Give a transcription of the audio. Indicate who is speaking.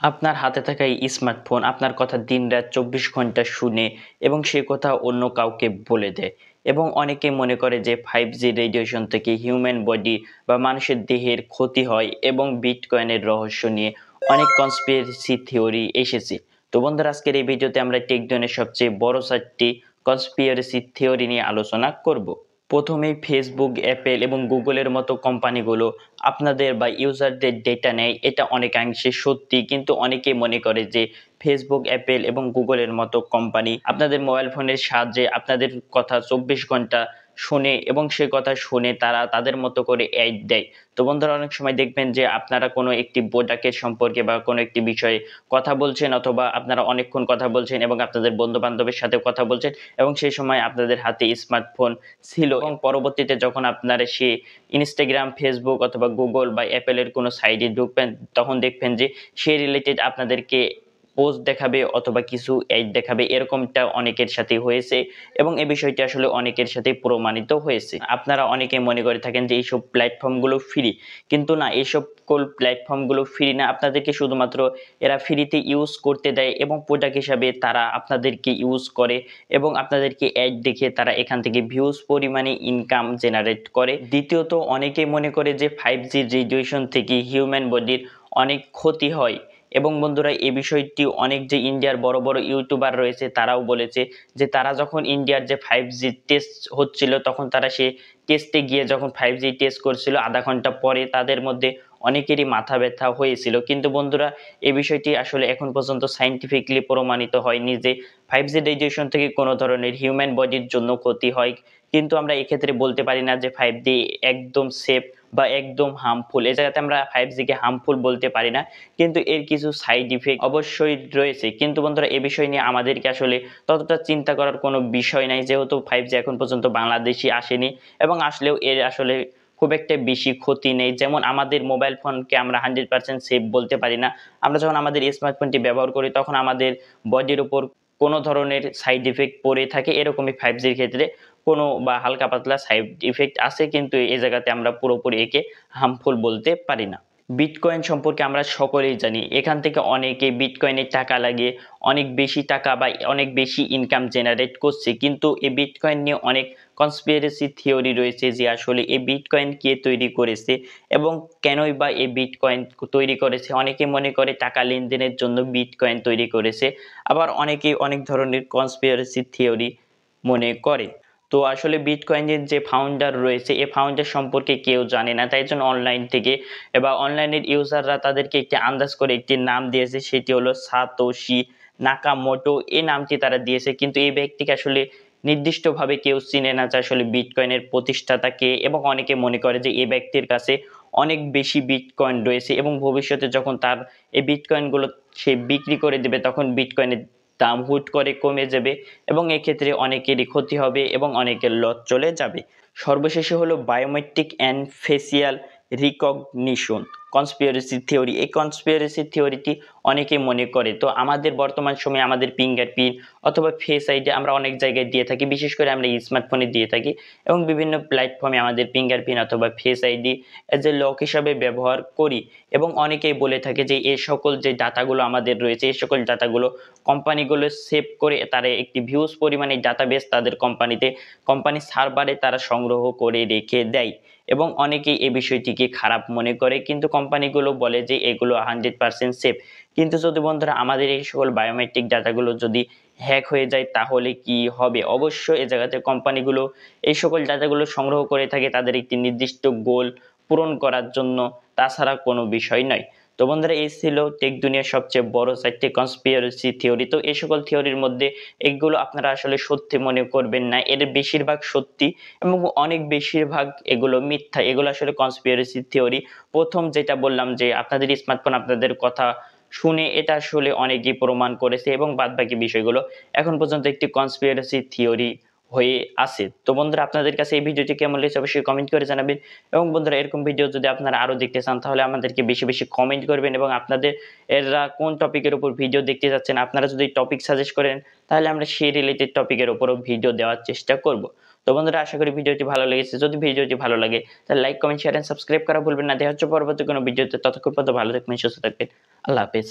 Speaker 1: আপনার হাতে থাকা এই স্মার্টফোন আপনার কথা দিনরাত ২৪ ঘন্টা শুনে এবং সে কথা অন্য কাউকে বলে দেয় এবং অনেকে মনে করে যে 5G রেডিয়েশন থেকে হিউম্যান বডি বা মানুষের দেহের ক্ষতি হয় এবং বিটকয়েনের রহস্য নিয়ে অনেক কনস্পিরেসি থিওরি এসেছে। তো বন্ধুরা, আজকের এই ভিডিওতে আমরা টেকজনের সবচেয়ে বড় ৪টি কনস্পিরেসি থিওরি নিয়ে আলোচনা করব। প্রথমেই ফেসবুক, অ্যাপেল এবং গুগলের মতো কোম্পানিগুলো আপনাদের বা ইউজারদের ডেটা নেয়, এটা অনেকাংশে সত্যি। কিন্তু অনেকেই মনে করে যে ফেসবুক, অ্যাপেল এবং গুগলের মতো কোম্পানি আপনাদের মোবাইল ফোনের সাহায্যে আপনাদের কথা ২৪ ঘন্টা শোনে এবং সে কথা শুনে তারা তাদের মতো করে অ্যাড দেয়। তো বন্ধুরা, অনেক সময় দেখবেন যে আপনারা কোনো একটি প্রোডাক্টের সম্পর্কে বা কোনো একটি বিষয়ে কথা বলছেন, অথবা আপনারা অনেকক্ষণ কথা বলছেন এবং আপনাদের বন্ধু-বান্ধবের সাথে কথা বলছেন এবং সেই সময় আপনাদের হাতে স্মার্টফোন ছিল এবং পরবর্তীতে যখন আপনারা সে Instagram, Facebook অথবা Google বা Apple এর কোনো সাইটে ঢুকবেন, তখন দেখবেন যে সে রিলেটেড আপনাদেরকে পোস্ট দেখাবে অথবা কিছু অ্যাড দেখাবে। এরকমটা অনেকের সাথেই হয়েছে এবং এই বিষয়টি আসলে অনেকের সাথেই প্রমাণিত হয়েছে। আপনারা অনেকে মনে করে থাকেন যে এইসব প্ল্যাটফর্মগুলো ফ্রি। কিন্তু না, এইসব প্ল্যাটফর্মগুলো ফ্রি না। আপনাদেরকে শুধুমাত্র এরা ফ্রিতে ইউজ করতে দেয় এবং প্রোডাক্ট হিসাবে তারা আপনাদেরকে ইউজ করে এবং আপনাদেরকে অ্যাড দেখে তারা এখান থেকে ভিউজ পরিমাণে ইনকাম জেনারেট করে। দ্বিতীয়ত, অনেকেই মনে করে যে 5G রেডিয়েশন থেকে হিউম্যান বডির অনেক ক্ষতি হয় এবং বন্ধুরা, এই বিষয়টি অনেক যে ইন্ডিয়ার বড় বড় ইউটিউবার রয়েছে তারাও বলেছে যে তারা যখন ইন্ডিয়ার যে 5G টেস্ট হচ্ছিল তখন তারা সে টেস্টে গিয়ে যখন 5G টেস্ট করছিল আধা ঘন্টা পরে তাদের মধ্যে অনেকেরই মাথা ব্যথা হয়েছিল। কিন্তু বন্ধুরা, এই বিষয়টি আসলে এখন পর্যন্ত সায়েন্টিফিকলি প্রমাণিত হয়নি যে 5G রেডিয়েশন থেকে কোনো ধরনের হিউম্যান বডির জন্য ক্ষতি হয়। কিন্তু আমরা এক্ষেত্রে বলতে পারি না যে 5G একদম সেফ বা একদম হার্মফুল। এই জায়গাতে আমরা 5G কে হার্মফুল বলতে পারি না, কিন্তু এর কিছু সাইড ইফেক্ট অবশ্যই রয়েছে। কিন্তু বন্ধুরা, এ বিষয় নিয়ে আমাদেরকে আসলে ততটা চিন্তা করার কোনো বিষয় নাই, যেহেতু 5G এখন পর্যন্ত বাংলাদেশে আসেনি এবং আসলেও এর আসলে খুব একটা বেশি ক্ষতি নেই। যেমন আমাদের মোবাইল ফোনকে আমরা 100% সেফ বলতে পারি না। আমরা যখন আমাদের স্মার্টফোনটি ব্যবহার করি তখন আমাদের বডির উপর কোনো ধরনের সাইড ইফেক্ট পড়ে থাকে। এরকমই 5G র ক্ষেত্রে কোনো বা হালকা পাতলা সাইড ইফেক্ট আছে, কিন্তু এই জায়গাতে আমরা পুরোপুরি একে হার্মফুল বলতে পারি না। বিটকয়েন সম্পর্কে আমরা সকলেই জানি। এখান থেকে অনেকে বিটকয়েনে টাকা লাগিয়ে অনেক বেশি টাকা বা অনেক বেশি ইনকাম জেনারেট করছে। কিন্তু এই বিটকয়েন নিয়ে অনেক কনস্পিরেসি থিওরি রয়েছে যে আসলে এই বিটকয়েন কে তৈরি করেছে এবং কেনই বা এই বিটকয়েন তৈরি করেছে। অনেকে মনে করে টাকা লেনদেনের জন্য বিটকয়েন তৈরি করেছে। আবার অনেকেই অনেক ধরনের কনস্পিরেসি থিওরি মনে করে। তো আসলে বিটকয়েনের যে ফাউন্ডার রয়েছে, এই ফাউন্ডার সম্পর্কে কেউ জানে না। তাই জন্য অনলাইন থেকে বা অনলাইনের ইউজাররা তাদেরকে একটি আন্দাজ করে একটি নাম দিয়েছে, সেটি হলো সাতোশি নাকামোটো। এই নামটি তারা দিয়েছে, কিন্তু এই ব্যক্তিকে আসলে নির্দিষ্টভাবে কেউ চিনে না যে আসলে বিটকয়েনের প্রতিষ্ঠাতা কে। এবং অনেকে মনে করে যে এই ব্যক্তির কাছে অনেক বেশি বিটকয়েন রয়েছে এবং ভবিষ্যতে যখন তার এই বিটকয়েনগুলো সে বিক্রি করে দেবে তখন বিটকয়েনের দাম হুট করে কমে যাবে এবং এক্ষেত্রে অনেকেরই ক্ষতি হবে এবং অনেকের লস চলে যাবে। সর্বশেষে হলো biometric and facial recognition conspiracy theory. এই কনস্পিরেসি থিওরিটি অনেকে মনে করে। তো আমাদের বর্তমান সময়ে আমাদের ফিঙ্গারপ্রিন্ট অথবা ফেস আইডি আমরা অনেক জায়গায় দিয়ে থাকি, বিশেষ করে আমরা স্মার্টফোনে দিয়ে থাকি এবং বিভিন্ন প্ল্যাটফর্মে আমাদের ফিঙ্গারপ্রিন্ট অথবা face ID as a lock হিসাবে ব্যবহার করি এবং অনেকেই বলে থাকে যে এই সকল যে ডাটাগুলো আমাদের রয়েছে এই সকল ডাটাগুলো কোম্পানিগুলো সেভ করে তারা একটি ভিউজ পরিমাণে ডাটাবেস তাদের কোম্পানির সার্ভারে তারা সংগ্রহ করে রেখে দেয় এবং অনেকেই এই বিষয়টিকে খারাপ মনে করে। কিন্তু কোম্পানিগুলো বলে যে এগুলো 100% সেফ। কিন্তু যদি বন্ধুরা আমাদের এই সকল বায়োমেট্রিক ডাটাগুলো যদি হ্যাক হয়ে যায় তাহলে কি হবে? অবশ্যই এ জায়গাতে কোম্পানিগুলো এই সকল ডাটাগুলো সংগ্রহ করে থাকে তাদের একটি নির্দিষ্ট গোল পূরণ করার জন্য, তাছাড়া কোনো বিষয় নয়। তো বন্ধুরা, এই ছিল টেক দুনিয়ার সবচেয়ে বড় 4টি কনস্পিরেসি থিওরি। তো এই সকল থিওরির মধ্যে এগুলো আপনারা আসলে সত্যি মনে করবেন না। এর বেশিরভাগ সত্যি এবং অনেক বেশিরভাগ এগুলো মিথ্যা। এগুলো আসলে কনস্পিরেসি থিওরি। ১ম যেটা বললাম যে আপনাদের স্মার্টফোন আপনাদের কথা শুনে, এটা আসলে অনেকেই প্রমাণ করেছে এবং বাদবাকি বিষয়গুলো এখন পর্যন্ত একটি কনস্পিরেসি থিওরি হয়ে আছে। তো বন্ধুরা, আপনাদের কাছে এই ভিডিওটি কেমন লেগেছে অবশ্যই কমেন্ট করে জানাবেন এবং বন্ধুরা, এরকম ভিডিও যদি আপনারা আরো দেখতে চান তাহলে আমাদেরকে বেশি বেশি কমেন্ট করবেন এবং আপনাদের এরা কোন টপিকের উপর ভিডিও দেখতে যাচ্ছেন আপনারা যদি টপিক সাজেস্ট করেন তাহলে আমরা সেই রিলেটেড টপিকের উপরও ভিডিও দেওয়ার চেষ্টা করব। তো বন্ধুরা, আশা করি ভিডিওটি ভালো লেগেছে। যদি ভিডিওটি ভালো লাগে তাহলে like, comment, share and subscribe করা ভুলবেন না। দেখা হচ্ছে পরবর্তী কোনো ভিডিওতে। ততক্ষণ পর্যন্ত ভালো থাকবেন, সুস্থ থাকবেন। আল্লাহ হাফেজ।